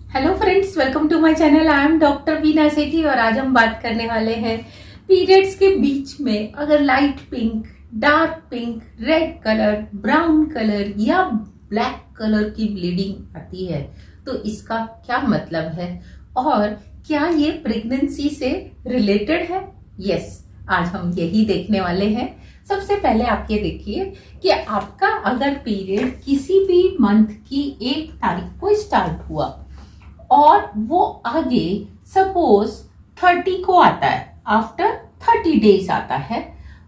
Hello friends, welcome to my channel. I am doctor Veena Sethi और आज हम बात करने वाले हैं पीरियड्स के बीच में अगर light pink, dark pink, red colour, brown colour या ब्लैक कलर की ब्लीडिंग आती है तो इसका क्या मतलब है और क्या ये प्रेगनेंसी से रिलेटेड है। यस, आज हम यही देखने वाले हैं। सबसे पहले आप ये देखिए कि आपका अगर पीरियड किसी भी मंथ की 1 तारीख को स्टार्ट हुआ और वो आगे सपोज 30 को आता है, आफ्टर 30 डेज आता है,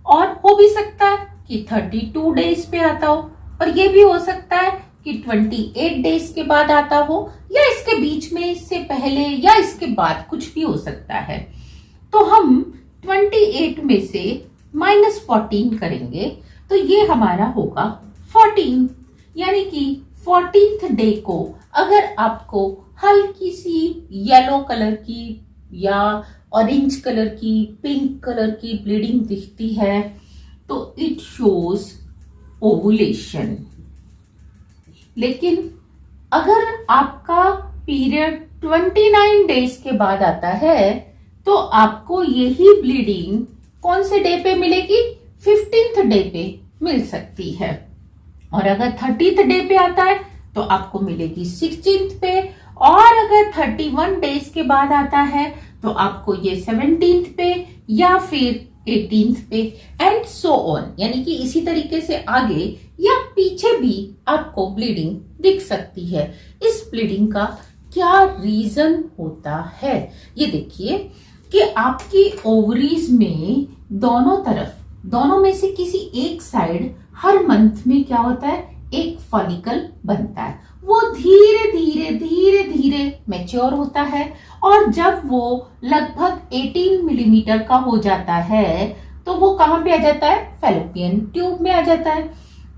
और हो भी सकता है कि 32 डेज पे आता हो, और ये भी हो सकता है कि 28 डेज के बाद आता हो, या इसके बीच में, इससे पहले या इसके बाद कुछ भी हो सकता है। तो हम 28 में से -14 करेंगे तो ये हमारा होगा 14, यानी कि 14th डे को अगर आपको हल्की सी येलो कलर की या ऑरेंज कलर की, पिंक कलर की ब्लीडिंग दिखती है तो इट शोज ओवुलेशन। लेकिन अगर आपका पीरियड 29 डेज के बाद आता है तो आपको यही ब्लीडिंग कौन से डे पे मिलेगी? 15th डे पे मिल सकती है। और अगर 30th डे पे आता है तो आपको मिलेगी 16th पे, और अगर 31 डेज के बाद आता है तो आपको ये 17th पे या फिर 18th पे, एंड सो ऑन। यानी कि इसी तरीके से आगे या पीछे भी आपको ब्लीडिंग दिख सकती है। इस ब्लीडिंग का क्या रीजन होता है? ये देखिए कि आपकी ओवरीज में दोनों तरफ, दोनों में से किसी एक साइड हर मंथ में क्या होता है? एक फॉलिकल बनता है। वो धीरे धीरे धीरे धीरे मैच्योर होता है, और जब वो लगभग 18 मिलीमीटर का हो जाता है तो वो कहां पे आ जाता है? फैलोपियन ट्यूब में आ जाता है।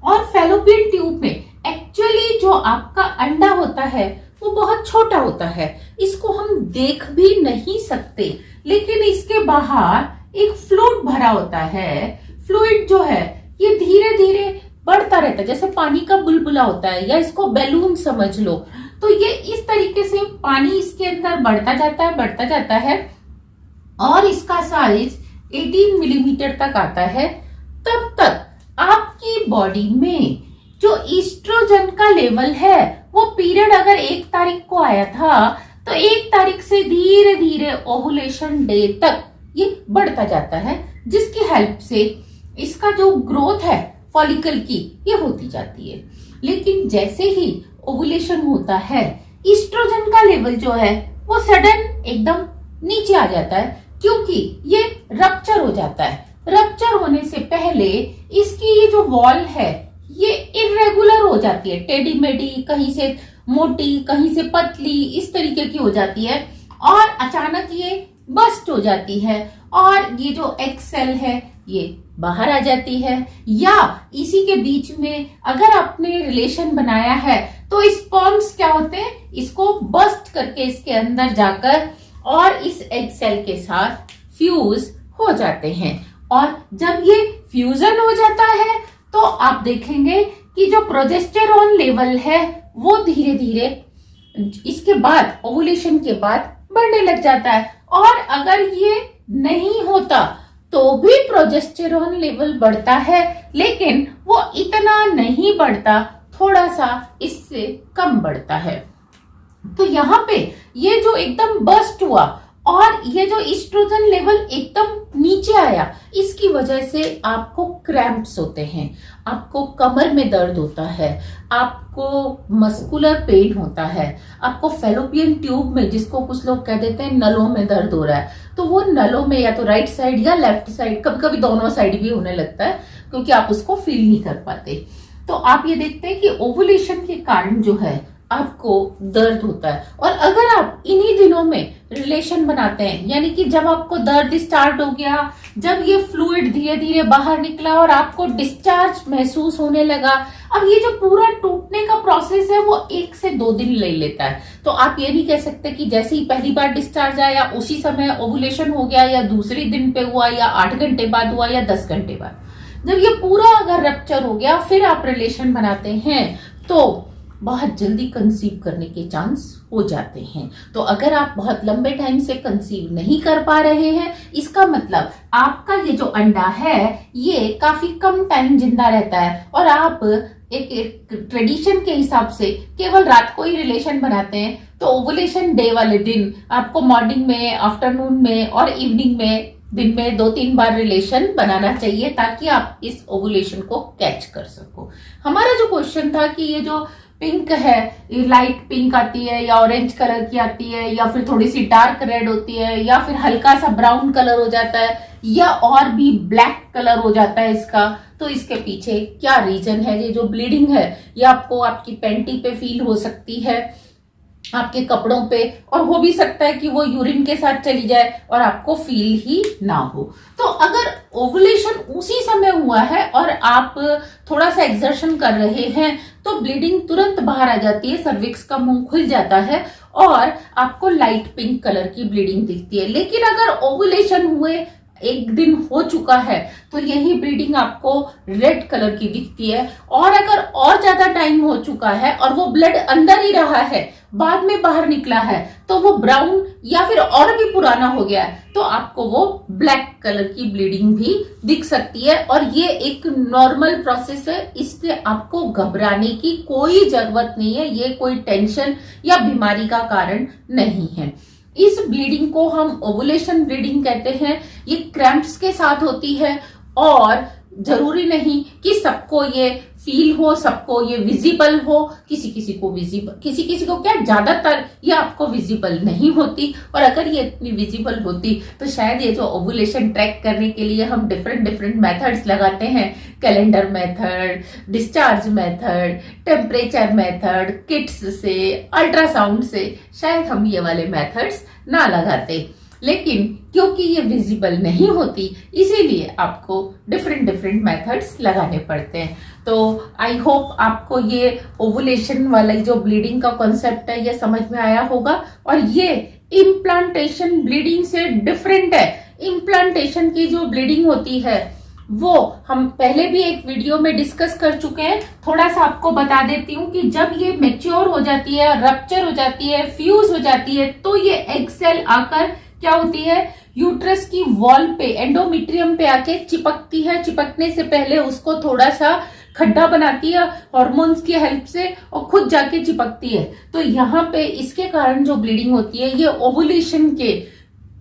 और फैलोपियन ट्यूब में एक्चुअली जो आपका अंडा होता है वो बहुत छोटा होता है, इसको हम देख भी नहीं सकते, लेकिन इसके बाहर एक फ्लूइड भरा होता है। फ्लूइड जो है ये धीरे धीरे बढ़ता रहता है, जैसे पानी का बुलबुला होता है, या इसको बैलून समझ लो। तो ये इस तरीके से पानी इसके अंदर बढ़ता जाता है और इसका साइज 18 मिलीमीटर तक आता है। तब तक आपकी बॉडी में जो ईस्ट्रोजन का लेवल है वो पीरियड अगर 1 तारीख को आया था तो 1 तारीख से धीरे धीरे ओवुलेशन डे तक ये बढ़ता जाता है, जिसकी हेल्प से इसका जो ग्रोथ है फॉलिकल की ये होती जाती है। लेकिन जैसे ही ओवुलेशन होता है, ईस्ट्रोजन का लेवल जो है वो सडन एकदम नीचे आ जाता है, क्योंकि ये रप्चर हो जाता है। रप्चर होने से पहले इसकी ये जो वॉल है ये इरेगुलर हो जाती है, टेढ़ी मेढ़ी, कहीं से मोटी कहीं से पतली, इस तरीके की हो जाती है, और अचानक ये बस्ट हो जाती है, और ये जो एक्सेल है ये बाहर आ जाती है। या इसी के बीच में अगर आपने रिलेशन बनाया है तो स्पर्म्स क्या होते हैं? इसको बस्ट करके इसके अंदर जाकर और इस एग सेल के साथ फ्यूज हो जाते हैं। और जब ये फ्यूजन हो जाता है तो आप देखेंगे कि जो प्रोजेस्टेरोन लेवल है वो धीरे धीरे इसके बाद, ओवुलेशन के बाद बढ़ने लग जाता है। और अगर ये नहीं होता तो भी प्रोजेस्टेरोन लेवल बढ़ता है, लेकिन वो इतना नहीं बढ़ता, थोड़ा सा इससे कम बढ़ता है। तो यहाँ पे ये जो एकदम बस्ट हुआ और ये जो ईस्ट्रोजन लेवल एकदम नीचे आया, इसकी वजह से आपको क्रैम्प्स होते हैं, आपको कमर में दर्द होता है, आपको मस्कुलर पेन होता है, आपको फैलोपियन ट्यूब में, जिसको कुछ लोग कह देते हैं नलों में दर्द हो रहा है, तो वो नलों में या तो राइट साइड या लेफ्ट साइड, कभी कभी दोनों साइड भी होने लगता है, क्योंकि आप उसको फील नहीं कर पाते। तो आप ये देखते हैं कि ओवुलेशन के कारण जो है आपको दर्द होता है। और अगर आप इन्हीं दिनों में रिलेशन बनाते हैं, यानी कि जब आपको दर्द स्टार्ट हो गया, जब ये फ्लूइड धीरे धीरे बाहर निकला और आपको डिस्चार्ज महसूस होने लगा, अब ये जो पूरा टूटने का प्रोसेस है वो 1 से 2 दिन ले लेता है। तो आप ये नहीं कह सकते कि जैसे ही पहली बार डिस्चार्ज आया उसी समय ओवुलेशन हो गया, या दूसरे दिन पे हुआ, या 8 घंटे बाद हुआ, या 10 घंटे बाद। जब ये पूरा अगर रप्चर हो गया फिर आप रिलेशन बनाते हैं तो बहुत जल्दी कंसीव करने के चांस हो जाते हैं। तो अगर आप बहुत लंबे टाइम से कंसीव नहीं कर पा रहे हैं, इसका मतलब आपका ये जो अंडा है ये काफी कम टाइम जिंदा रहता है और आप एक ट्रेडिशन के हिसाब से केवल रात को ही रिलेशन बनाते हैं। तो ओवुलेशन डे वाले दिन आपको मॉर्निंग में, आफ्टरनून में और इवनिंग में दिन में 2-3 बार रिलेशन बनाना चाहिए ताकि आप इस ओवुलेशन को कैच कर सको। हमारा जो क्वेश्चन था कि ये जो पिंक है, लाइट पिंक आती है या ऑरेंज कलर की आती है या फिर थोड़ी सी डार्क रेड होती है या फिर हल्का सा ब्राउन कलर हो जाता है या और भी ब्लैक कलर हो जाता है इसका, तो इसके पीछे क्या रीजन है? ये जो ब्लीडिंग है ये आपको आपकी पैंटी पे फील हो सकती है, आपके कपड़ों पे, और हो भी सकता है कि वो यूरिन के साथ चली जाए और आपको फील ही ना हो। तो अगर ओवुलेशन उसी समय हुआ है और आप थोड़ा सा एक्सर्शन कर रहे हैं तो ब्लीडिंग तुरंत बाहर आ जाती है, सर्विक्स का मुंह खुल जाता है और आपको लाइट पिंक कलर की ब्लीडिंग दिखती है। लेकिन अगर ओवुलेशन हुए 1 दिन हो चुका है तो यही ब्लीडिंग आपको रेड कलर की दिखती है, और अगर और ज्यादा टाइम हो चुका है और वो ब्लड अंदर ही रहा है, बाद में बाहर निकला है, तो वो ब्राउन या फिर और भी पुराना हो गया है तो आपको वो ब्लैक कलर की ब्लीडिंग भी दिख सकती है। और ये एक नॉर्मल प्रोसेस है, इससे आपको घबराने की कोई जरूरत नहीं है, ये कोई टेंशन या बीमारी का कारण नहीं है। इस ब्लीडिंग को हम ओवुलेशन ब्लीडिंग कहते हैं। ये क्रैम्प्स के साथ होती है और जरूरी नहीं कि सबको ये फील हो, सबको ये विजिबल हो, किसी किसी को विजिबल, किसी किसी को क्या, ज्यादातर ये आपको विजिबल नहीं होती। और अगर ये इतनी विजिबल होती तो शायद ये जो ओवुलेशन ट्रैक करने के लिए हम डिफरेंट मेथड्स लगाते हैं, calendar method, discharge method, temperature method, kits से, अल्ट्रासाउंड से, शायद हम ये वाले मेथड्स ना लगाते। लेकिन क्योंकि ये विजिबल नहीं होती इसीलिए आपको डिफरेंट मेथड्स लगाने पड़ते हैं। तो आई होप आपको ये ओवुलेशन वाला जो ब्लीडिंग का कॉन्सेप्ट है ये समझ में आया होगा। और ये इम्प्लांटेशन ब्लीडिंग से डिफरेंट है। इम्प्लांटेशन की जो ब्लीडिंग होती है वो हम पहले भी एक वीडियो में डिस्कस कर चुके हैं। थोड़ा सा आपको बता देती हूँ कि जब ये मैच्योर हो जाती है, रप्चर हो जाती है, फ्यूज हो जाती है, तो ये एग सेल आकर क्या होती है, यूट्रस की वॉल पे, एंडोमेट्रियम पे आके चिपकती है। चिपकने से पहले उसको थोड़ा सा खड्डा बनाती है हार्मोन्स की हेल्प से और खुद जाके चिपकती है। तो यहाँ पे इसके कारण जो ब्लीडिंग होती है ये ओवुलेशन के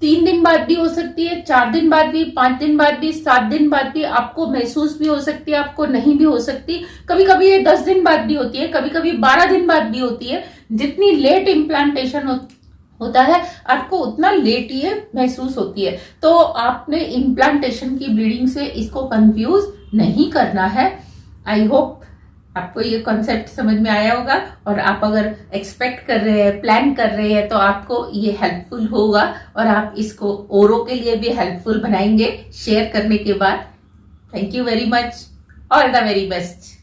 3 दिन बाद भी हो सकती है, 4 दिन बाद भी, 5 दिन बाद भी, 7 दिन बाद भी आपको महसूस भी हो सकती है, आपको नहीं भी हो सकती। कभी कभी ये 10 दिन बाद भी होती है, कभी कभी 12 दिन बाद भी होती है। जितनी लेट इम्प्लांटेशन होता है आपको उतना लेट ये महसूस होती है। तो आपने इम्प्लांटेशन की ब्लीडिंग से इसको कंफ्यूज नहीं करना है। आई होप आपको ये कॉन्सेप्ट समझ में आया होगा और आप अगर एक्सपेक्ट कर रहे हैं, प्लान कर रहे हैं तो आपको ये हेल्पफुल होगा और आप इसको औरों के लिए भी हेल्पफुल बनाएंगे शेयर करने के बाद। Thank you very much, all the very best.